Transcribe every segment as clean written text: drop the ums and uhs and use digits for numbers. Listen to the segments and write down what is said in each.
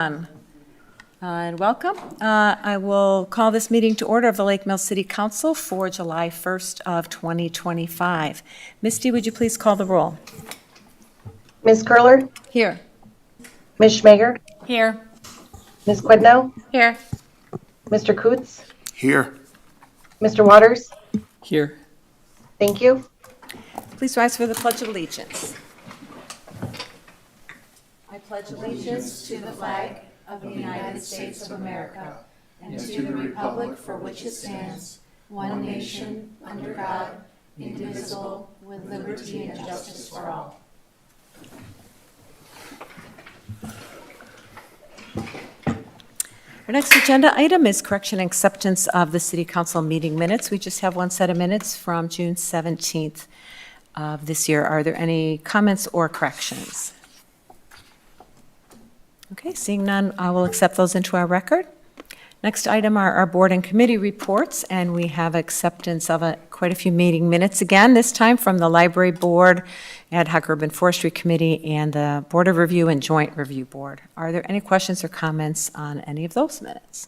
And welcome. I will call this meeting to order of the Lake Mills City Council for July 1st of 2025. Misty, would you please call the roll? Ms. Curler? Here. Ms. Schmager? Here. Ms. Quidno? Here. Mr. Coots? Here. Mr. Waters? Here. Thank you. Please rise for the Pledge of Allegiance. I pledge allegiance to the flag of the United States of America and to the republic for which it stands, one nation, under God, indivisible, with liberty and justice for all. Our next agenda item is correction and acceptance of the City Council meeting minutes. We just have one set of minutes from June 17th of this year. Are there any comments or corrections? Okay, seeing none, I will accept those into our record. Next item are our board and committee reports, and we have acceptance of quite a few meeting minutes again, this time from the Library Board, Ad hoc Urban Forestry Committee, and the Board of Review and Joint Review Board. Are there any questions or comments on any of those minutes?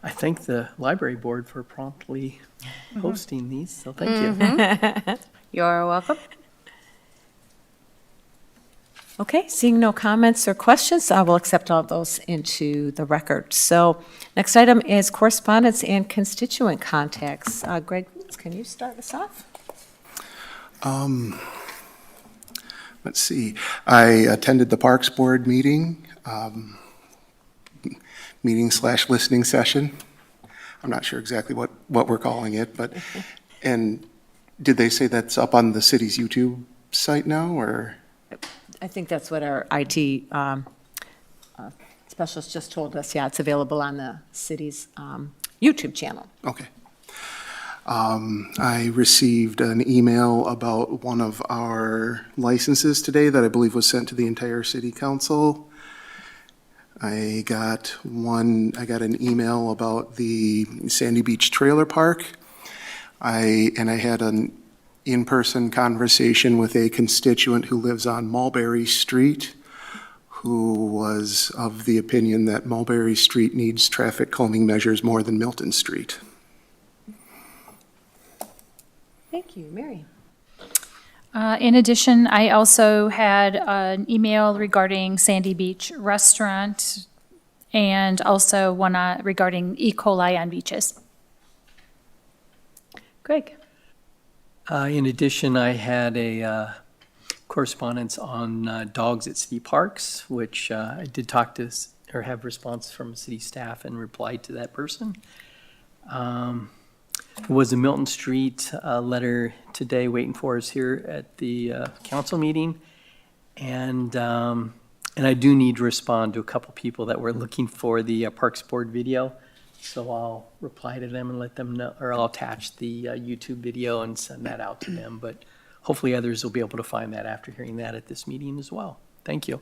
I thank the library board for promptly hosting these, so thank you. You're welcome. Okay, seeing no comments or questions, I will accept all of those into the record. So next item is correspondence and constituent contacts. Greg, can you start us off? Let's see. I attended the Parks Board meeting, meeting/listening session. I'm not sure exactly what we're calling it, but, and did they say that's up on the city's YouTube site now, or? I think that's what our IT specialist just told us. Yeah, it's available on the city's YouTube channel. Okay. I received an email about one of our licenses today that I believe was sent to the entire city council. I got an email about the Sandy Beach Trailer Park. I had an in-person conversation with a constituent who lives on Mulberry Street, who was of the opinion that Mulberry Street needs traffic calming measures more than Milton Street. Thank you. Mary? In addition, I also had an email regarding Sandy Beach Restaurant and also one regarding E. coli on beaches. Greg? In addition, I had a correspondence on dogs at city parks, which I did talk to or have response from city staff and replied to that person. There was a Milton Street letter today waiting for us here at the council meeting. And I do need to respond to a couple people that were looking for the Parks Board video. So I'll reply to them and let them know, or I'll attach the YouTube video and send that out to them. But hopefully others will be able to find that after hearing that at this meeting as well. Thank you.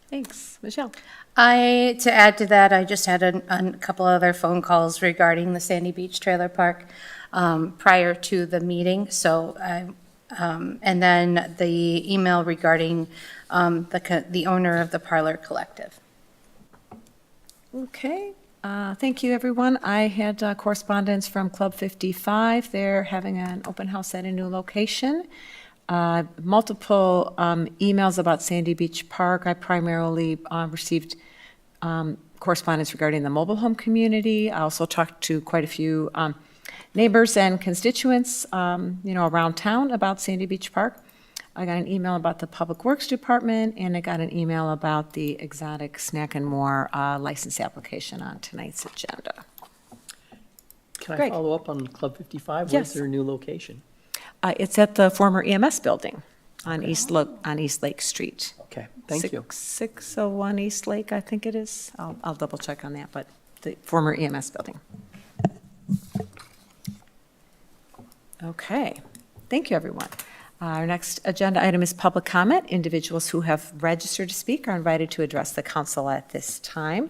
Thanks. Michelle? To add to that, I just had a couple other phone calls regarding the Sandy Beach Trailer Park prior to the meeting. So, and then the email regarding the owner of the Parlor Collective. Okay. Thank you, everyone. I had correspondence from Club 55. They're having an open house at a new location. Multiple emails about Sandy Beach Park. I primarily received correspondence regarding the mobile home community. I also talked to quite a few neighbors and constituents, around town about Sandy Beach Park. I got an email about the Public Works Department, and I got an email about the Exotic Snack and More license application on tonight's agenda. Can Greg. I follow up on Club 55? Yes. Where's their new location? It's at the former EMS building on East Lake Street. Okay, thank you. 601 East Lake, I think it is. I'll double check on that, but the former EMS building. Okay, thank you, everyone. Our next agenda item is public comment. Individuals who have registered to speak are invited to address the council at this time.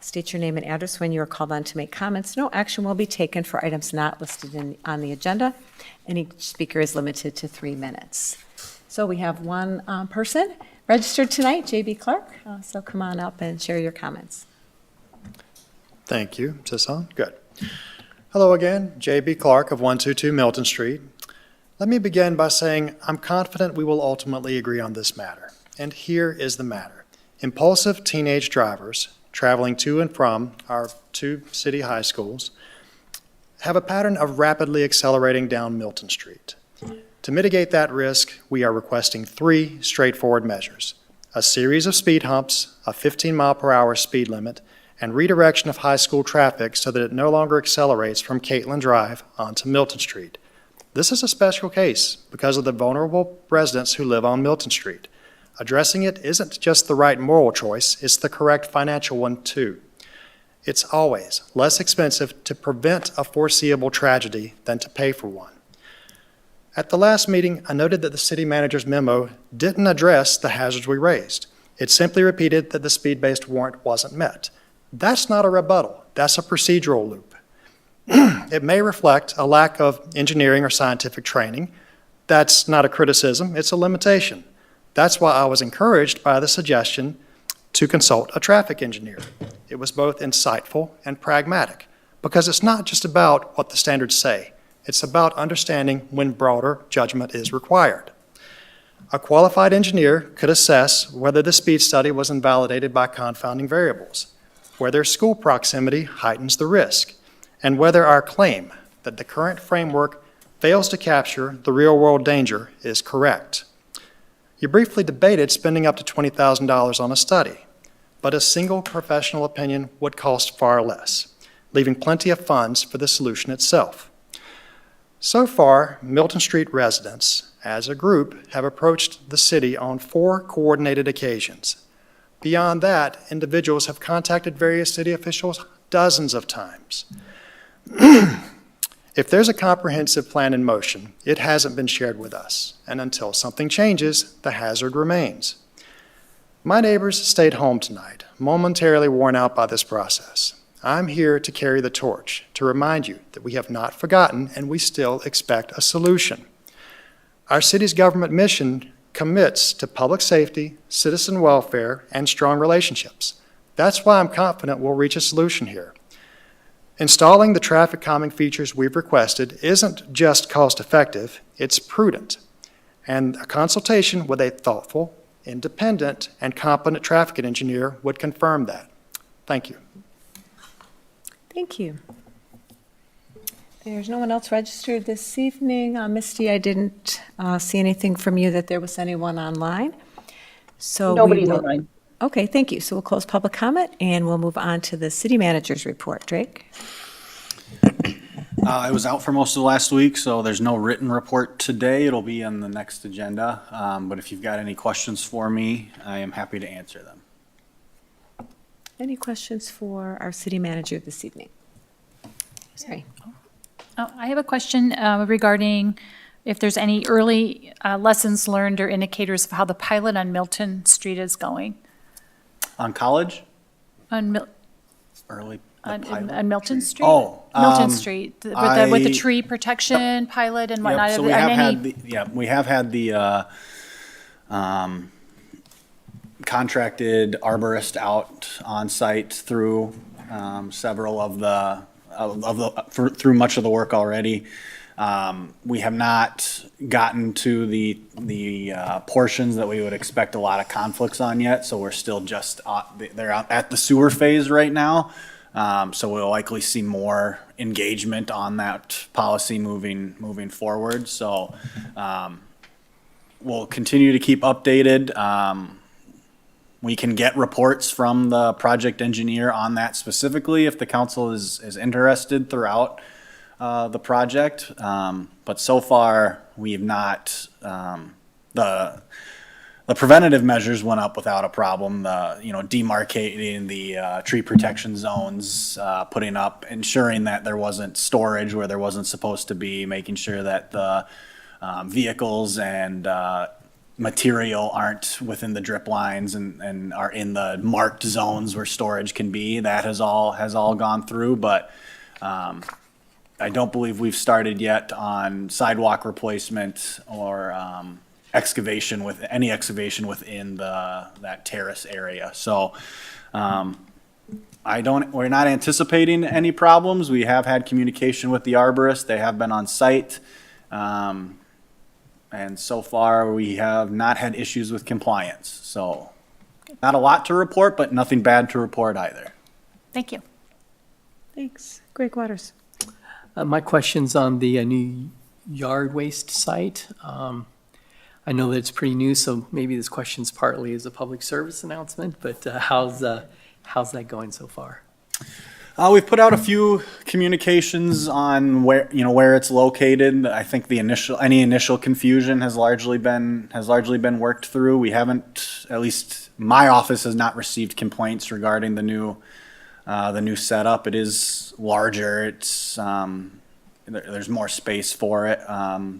State your name and address when you are called on to make comments. No action will be taken for items not listed on the agenda. Any speaker is limited to 3 minutes. So we have one person. Registered tonight, J.B. Clark, so come on up and share your comments. Thank you. Is this on? Good. Hello again, J.B. Clark of 122 Milton Street. Let me begin by saying I'm confident we will ultimately agree on this matter. And here is the matter. Impulsive teenage drivers traveling to and from our two city high schools have a pattern of rapidly accelerating down Milton Street. To mitigate that risk, we are requesting 3 straightforward measures: a series of speed humps, a 15-mile-per-hour speed limit, and redirection of high school traffic so that it no longer accelerates from Caitlin Drive onto Milton Street. This is a special case because of the vulnerable residents who live on Milton Street. Addressing it isn't just the right moral choice, it's the correct financial one too. It's always less expensive to prevent a foreseeable tragedy than to pay for one. At the last meeting, I noted that the city manager's memo didn't address the hazards we raised. It simply repeated that the speed-based warrant wasn't met. That's not a rebuttal, that's a procedural loop. It may reflect a lack of engineering or scientific training. That's not a criticism, it's a limitation. That's why I was encouraged by the suggestion to consult a traffic engineer. It was both insightful and pragmatic, because it's not just about what the standards say. It's about understanding when broader judgment is required. A qualified engineer could assess whether the speed study was invalidated by confounding variables, whether school proximity heightens the risk, and whether our claim that the current framework fails to capture the real-world danger is correct. You briefly debated spending up to $20,000 on a study, but a single professional opinion would cost far less, leaving plenty of funds for the solution itself. So far, Milton Street residents, as a group, have approached the city on 4 coordinated occasions. Beyond that, individuals have contacted various city officials dozens of times. If there's a comprehensive plan in motion, it hasn't been shared with us, and until something changes, the hazard remains. My neighbors stayed home tonight, momentarily worn out by this process. I'm here to carry the torch, to remind you that we have not forgotten and we still expect a solution. Our city's government mission commits to public safety, citizen welfare, and strong relationships. That's why I'm confident we'll reach a solution here. Installing the traffic calming features we've requested isn't just cost-effective, it's prudent. And a consultation with a thoughtful, independent, and competent traffic engineer would confirm that. Thank you. Thank you. There's no one else registered this evening. Misty, I didn't see anything from you that there was anyone online. So we Nobody's will- online. Okay, thank you. So we'll close public comment and we'll move on to the city manager's report. Drake? I was out for most of the last week, so there's no written report today. It'll be on the next agenda. But if you've got any questions for me, I am happy to answer them. Any questions for our city manager this evening? Sorry. I have a question regarding if there's any early lessons learned or indicators of how the pilot on Milton Street is going. On College, On early. on Milton Street? Oh, Milton Street, with the I- tree protection pilot and Yep, whatnot. so Are we there have any- had we have had the contracted arborist out on site through several of the through much of the work already. We have not gotten to the portions that we would expect a lot of conflicts on yet, so we're still just they're out at the sewer phase right now. So we'll likely see more engagement on that policy moving forward. So we'll continue to keep updated. We can get reports from the project engineer on that specifically if the council is interested throughout the project. But so far, we have not, the preventative measures went up without a problem. Demarcating the tree protection zones, putting up, ensuring that there wasn't storage where there wasn't supposed to be, making sure that the vehicles and material aren't within the drip lines and are in the marked zones where storage can be. That has all gone through, but I don't believe we've started yet on sidewalk replacement or excavation within that terrace area. So, we're not anticipating any problems. We have had communication with the arborist. They have been on site. And so far, we have not had issues with compliance. So not a lot to report, but nothing bad to report either. Thank you. Thanks. Greg Waters. My question's on the new yard waste site. I know that it's pretty new, so maybe this question's partly as a public service announcement, but how's that going so far? We've put out a few communications on where it's located. I think any initial confusion has largely been worked through. We haven't, at least my office has not received complaints regarding the new setup. It is larger. It's there's more space for it,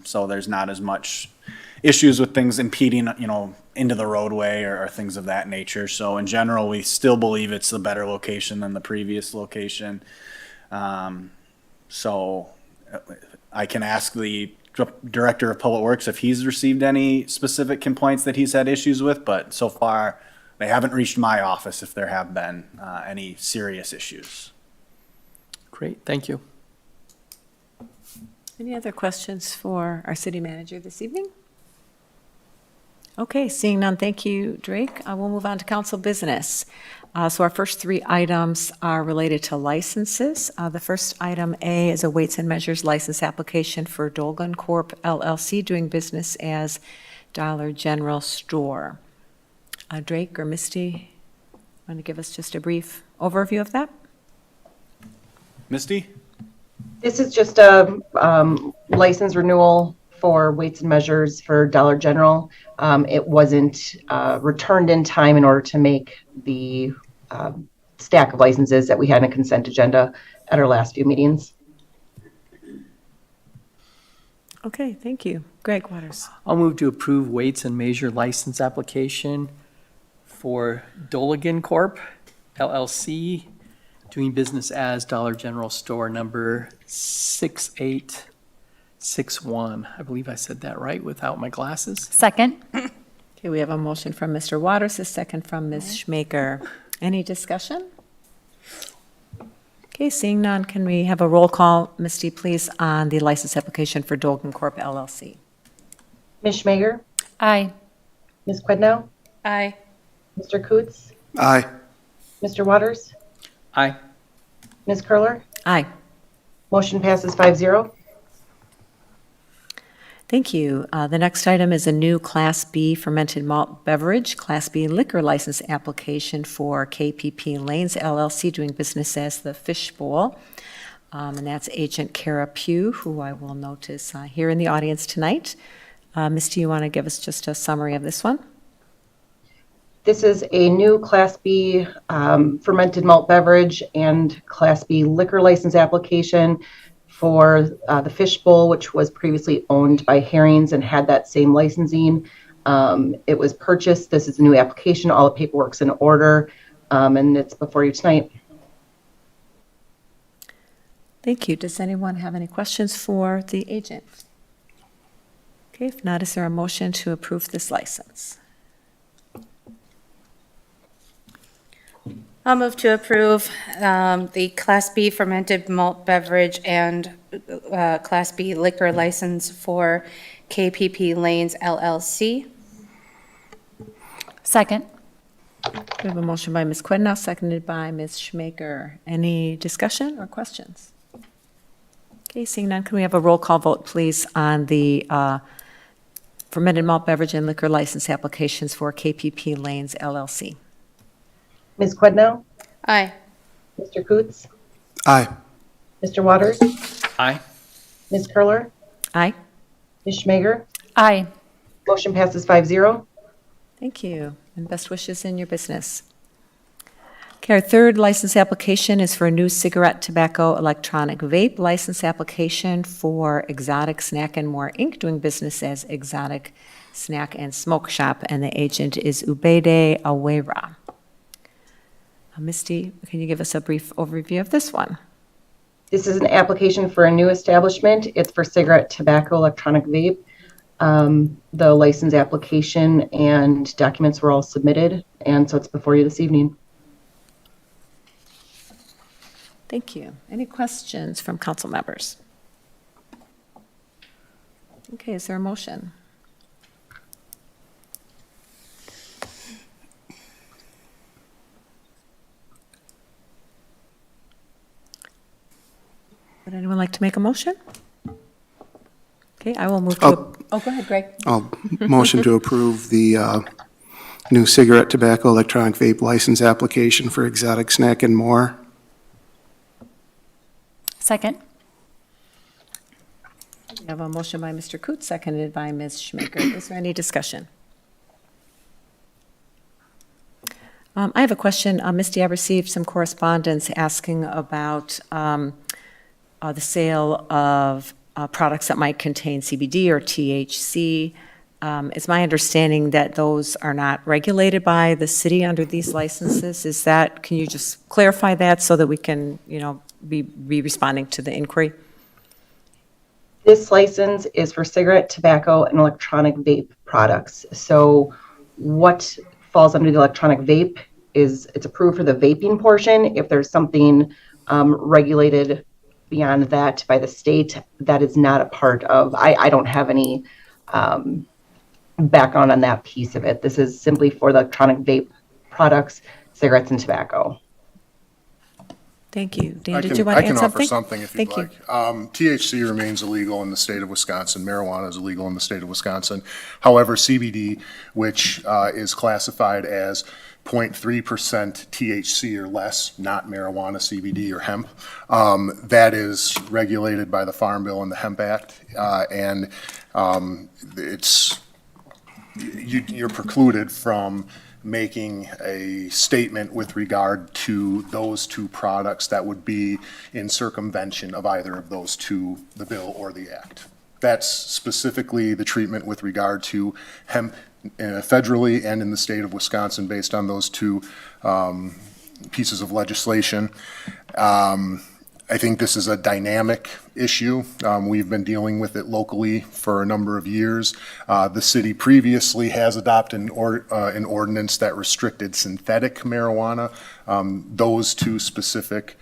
so there's not as much issues with things impeding, into the roadway or things of that nature. So in general, we still believe it's a better location than the previous location. So I can ask the Director of Public Works if he's received any specific complaints that he's had issues with, but so far they haven't reached my office if there have been any serious issues. Great, thank you. Any other questions for our city manager this evening? Okay, seeing none, thank you, Drake. We'll move on to council business. So our first three items are related to licenses. The first item A is a Weights and Measures license application for Dolgan Corp. LLC doing business as Dollar General Store. Drake or Misty, want to give us just a brief overview of that? Misty? This is just a license renewal for Weights and Measures for Dollar General. It wasn't returned in time in order to make the stack of licenses that we had in a consent agenda at our last few meetings. Okay, thank you. Greg Waters. I'll move to approve Weights and Measure license application for Doligan Corp. LLC, doing business as Dollar General Store number 6861. I believe I said that right without my glasses. Second. Okay, we have a motion from Mr. Waters, a second from Ms. Schmaker. Any discussion? Okay, seeing none, can we have a roll call, Misty, please, on the license application for Dolgan Corp. LLC? Ms. Schmager? Aye. Ms. Quidno? Aye. Mr. Coots? Aye. Mr. Waters? Aye. Ms. Curler? Aye. Motion passes 5-0. Thank you. The next item is a new Class B fermented malt beverage, Class B liquor license application for KPP Lanes LLC, doing business as the Fish Bowl. And that's Agent Kara Pugh, who I will notice here in the audience tonight. Misty, you want to give us just a summary of this one? This is a new Class B fermented malt beverage and Class B liquor license application for the Fish Bowl, which was previously owned by Herrings and had that same licensing. It was purchased. This is a new application. All the paperwork's in order, and it's before you tonight. Thank you. Does anyone have any questions for the agent? Okay, if not, is there a motion to approve this license? I'll move to approve the Class B fermented malt beverage and Class B liquor license for KPP Lanes LLC. Second. We have a motion by Ms. Quinn, now seconded by Ms. Schmaker. Any discussion or questions? Okay, seeing none, can we have a roll call vote, please, on the fermented malt beverage and liquor license applications for KPP Lanes LLC? Ms. Quidno? Aye. Mr. Coots? Aye. Mr. Waters? Aye. Ms. Curler? Aye. Ms. Schmager? Aye. Motion passes 5-0. Thank you, and best wishes in your business. Okay, our third license application is for a new cigarette, tobacco, electronic vape license application for Exotic Snack and More, Inc., doing business as Exotic Snack and Smoke Shop, and the agent is Ubede Awera. Misty, can you give us a brief overview of this one? This is an application for a new establishment. It's for cigarette, tobacco, electronic vape. The license application and documents were all submitted, and so it's before you this evening. Thank you. Any questions from council members? Okay, is there a motion? Would anyone like to make a motion? Okay, I will move to, oh, go ahead, Greg. I'll motion to approve the new cigarette, tobacco, electronic vape license application for Exotic Snack and More. Second. We have a motion by Mr. Coots, seconded by Ms. Schmaker. Is there any discussion? I have a question. Misty, I received some correspondence asking about the sale of products that might contain CBD or THC. It's my understanding that those are not regulated by the city under these licenses. Is that, can you just clarify that so that we can, be responding to the inquiry? This license is for cigarette, tobacco, and electronic vape products. So what falls under the electronic vape is it's approved for the vaping portion. If there's something regulated beyond that by the state, that is not a part of, I don't have any background on that piece of it. This is simply for the electronic vape products, cigarettes, and tobacco. Thank you. Dan, I did can- you want to add something? I can offer something if you'd Thank you. like. THC remains illegal in the state of Wisconsin. Marijuana is illegal in the state of Wisconsin. However, CBD, which is classified as 0.3% THC or less, not marijuana, CBD, or hemp, that is regulated by the Farm Bill and the Hemp Act. And you're precluded from making a statement with regard to those two products that would be in circumvention of either of those two, the bill or the act. That's specifically the treatment with regard to hemp federally and in the state of Wisconsin based on those two pieces of legislation. I think this is a dynamic issue. We've been dealing with it locally for a number of years. The city previously has adopted an ordinance that restricted synthetic marijuana. Those two specific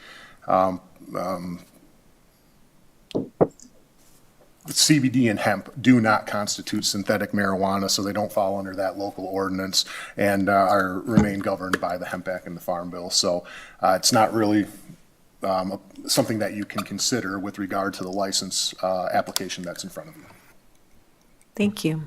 CBD and hemp do not constitute synthetic marijuana, so they don't fall under that local ordinance and remain governed by the Hemp Act and the Farm Bill. So it's not really something that you can consider with regard to the license application that's in front of you. Thank you.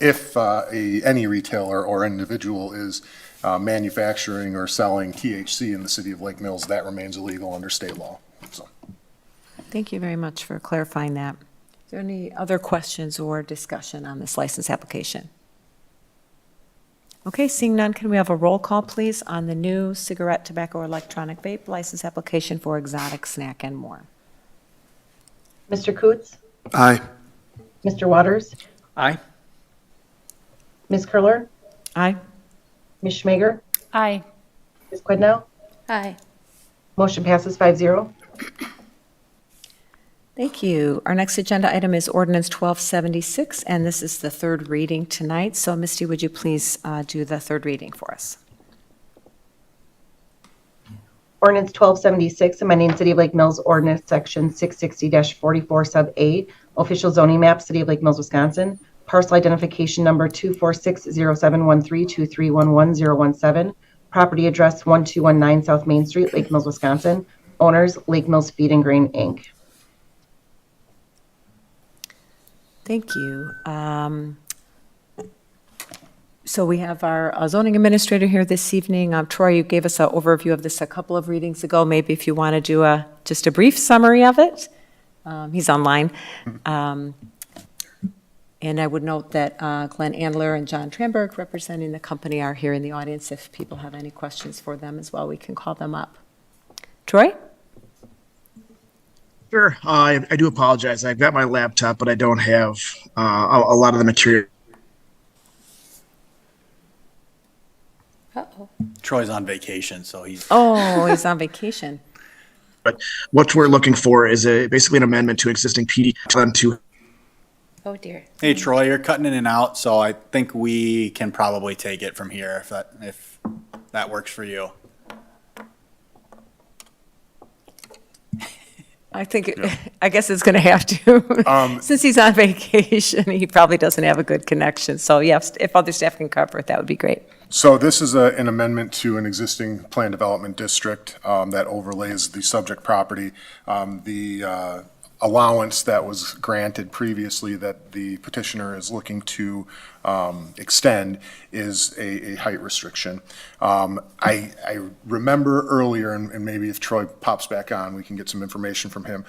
If any retailer or individual is manufacturing or selling THC in the city of Lake Mills, that remains illegal under state law. So. Thank you very much for clarifying that. Is there any other questions or discussion on this license application? Okay, seeing none, can we have a roll call, please, on the new cigarette, tobacco, or electronic vape license application for Exotic Snack and More? Mr. Coots, Aye. Mr. Waters, Aye. Ms. Curler, Aye. Ms. Schmager, Aye. Ms. Quidnow. Aye. Motion passes 5-0. Thank you. Our next agenda item is ordinance 1276, and this is the third reading tonight. So Misty, would you please do the third reading for us? Ordinance 1276, amending City of Lake Mills Ordinance Section 660-44 Sub A, official zoning map, City of Lake Mills, Wisconsin, parcel identification number 246071323111017, property address 1219 South Main Street, Lake Mills, Wisconsin, owners Lake Mills Feed and Grain, Inc. Thank you. So we have our zoning administrator here this evening. Troy, you gave us an overview of this a couple of readings ago. Maybe if you want to do just a brief summary of it. He's online. And I would note that Glenn Andler and John Tramberg, representing the company, are here in the audience. If people have any questions for them as well, we can call them up. Troy? Sure. I do apologize. I've got my laptop, but I don't have a lot of the material. Uh-oh. Troy's on vacation, so he's. Oh, he's on vacation. But what we're looking for is basically an amendment to existing PD plan to Oh, dear. Hey Troy, you're cutting in and out, so I think we can probably take it from here if that works for you. I think, I guess it's going to have to. Since he's on vacation, he probably doesn't have a good connection. So yes, if other staff can cover it, that would be great. So this is an amendment to an existing plan development district that overlays the subject property. The allowance that was granted previously that the petitioner is looking to extend is a height restriction. I remember earlier, and maybe if Troy pops back on, we can get some information from him.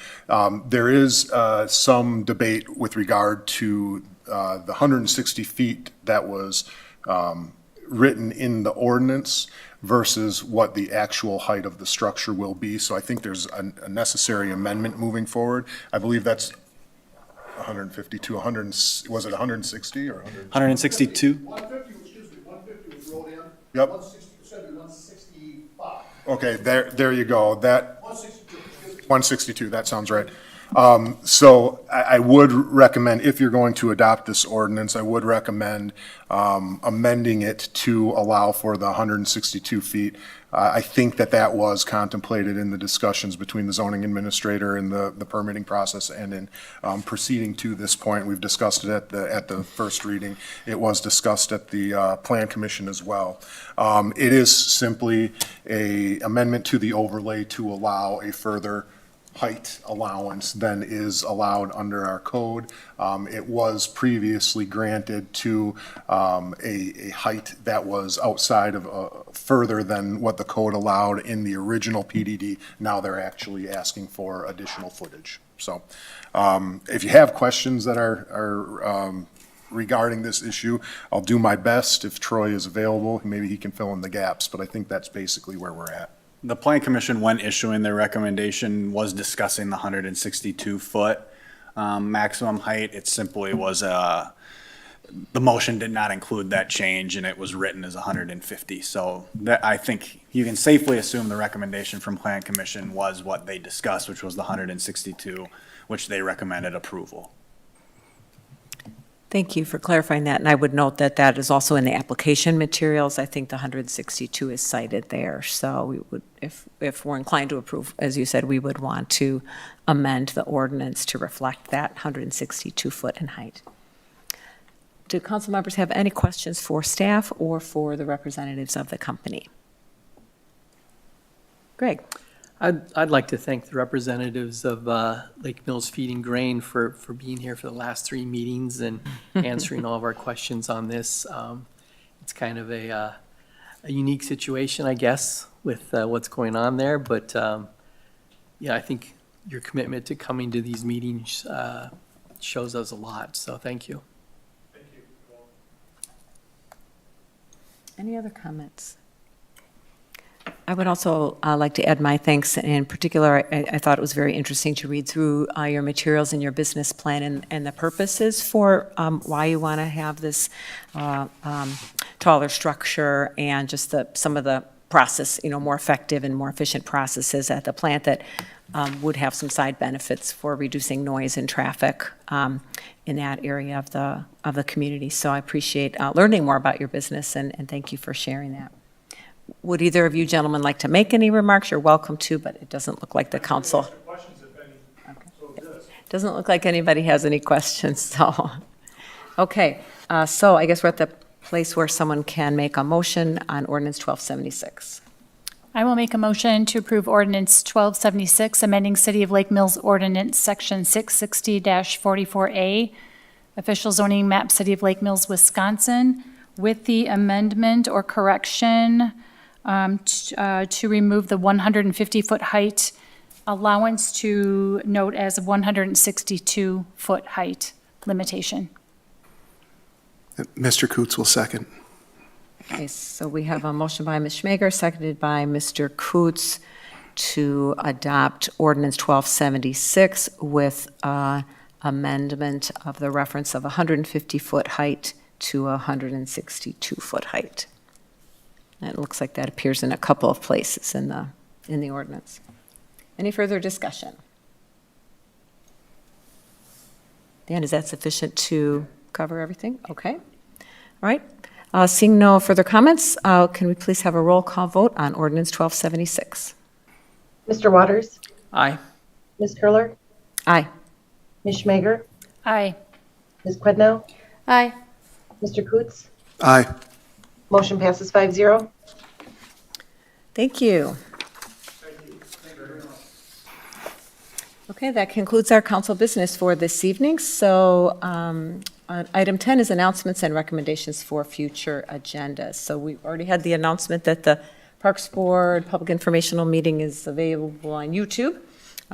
There is some debate with regard to the 160 feet that was written in the ordinance versus what the actual height of the structure will be. So I think there's a necessary amendment moving forward. I believe that's 150 to 100, was it 160 or 100? 162? 150, excuse me, 150 was rolled in. Yep. 160%, 165. Okay, there you go. That 162, that sounds right. So I would recommend, if you're going to adopt this ordinance, I would recommend amending it to allow for the 162 feet. I think that was contemplated in the discussions between the zoning administrator and the permitting process, and in proceeding to this point, we've discussed it at the first reading. It was discussed at the Plan Commission as well. It is simply a amendment to the overlay to allow a further height allowance than is allowed under our code. It was previously granted to a height that was outside of further than what the code allowed in the original PDD. Now they're actually asking for additional footage. So if you have questions that are regarding this issue, I'll do my best. If Troy is available, maybe he can fill in the gaps, but I think that's basically where we're at. The Plan Commission, when issuing their recommendation, was discussing the 162-foot maximum height. It simply was the motion did not include that change, and it was written as 150. So that, I think you can safely assume the recommendation from Plan Commission was what they discussed, which was the 162, which they recommended approval. Thank you for clarifying that, and I would note that that is also in the application materials. I think the 162 is cited there, so we would, if we're inclined to approve, as you said, we would want to amend the ordinance to reflect that 162-foot in height. Do council members have any questions for staff or for the representatives of the company? Greg? I'd like to thank the representatives of Lake Mills Feed and Grain for being here for the last 3 meetings and answering all of our questions on this. It's kind of a unique situation, I guess, with what's going on there. But yeah, I think your commitment to coming to these meetings shows us a lot. So thank you. Thank you. Any other comments? I would also like to add my thanks. In particular, I thought it was very interesting to read through your materials and your business plan and the purposes for why you want to have this taller structure, and just some of the process, more effective and more efficient processes at the plant that would have some side benefits for reducing noise and traffic in that area of the community. So I appreciate learning more about your business, and thank you for sharing that. Would either of you gentlemen like to make any remarks? You're welcome to, but it doesn't look like the council. Doesn't look like anybody has any questions, so. Okay, so I guess we're at the place where someone can make a motion on ordinance 1276. I will make a motion to approve ordinance 1276, amending City of Lake Mills Ordinance Section 660-44A, official zoning map, City of Lake Mills, Wisconsin, with the amendment or correction to remove the 150-foot height allowance to note as a 162-foot height limitation. Mr. Coots will second. Okay, so we have a motion by Ms. Schmager, seconded by Mr. Coots, to adopt ordinance 1276 with amendment of the reference of 150-foot height to 162-foot height. And it looks like that appears in a couple of places in the ordinance. Any further discussion? Dan, is that sufficient to cover everything? Okay. All right. Seeing no further comments, can we please have a roll call vote on ordinance 1276? Mr. Waters? Aye. Ms. Curler? Aye. Ms. Schmager? Aye. Ms. Quidnow? Aye. Mr. Coots? Aye. Motion passes 5-0. Thank you. Okay, that concludes our council business for this evening. So item 10 is announcements and recommendations for future agendas. So we already had the announcement that the Parks Board Public Informational Meeting is available on YouTube.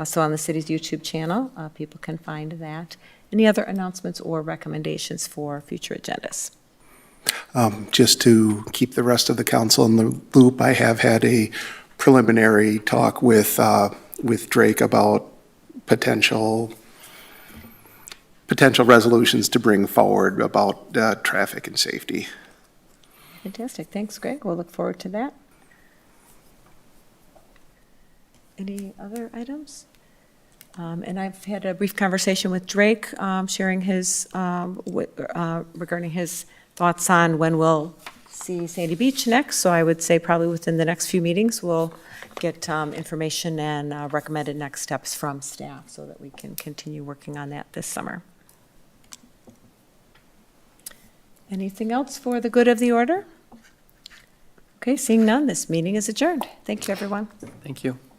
So on the city's YouTube channel, people can find that. Any other announcements or recommendations for future agendas? Just to keep the rest of the council in the loop, I have had a preliminary talk with Drake about potential resolutions to bring forward about traffic and safety. Fantastic. Thanks, Greg. We'll look forward to that. Any other items? And I've had a brief conversation with Drake, sharing his, regarding his thoughts on when we'll see Sandy Beach next. So I would say probably within the next few meetings, we'll get information and recommended next steps from staff so that we can continue working on that this summer. Anything else for the good of the order? Okay, seeing none, this meeting is adjourned. Thank you, everyone. Thank you.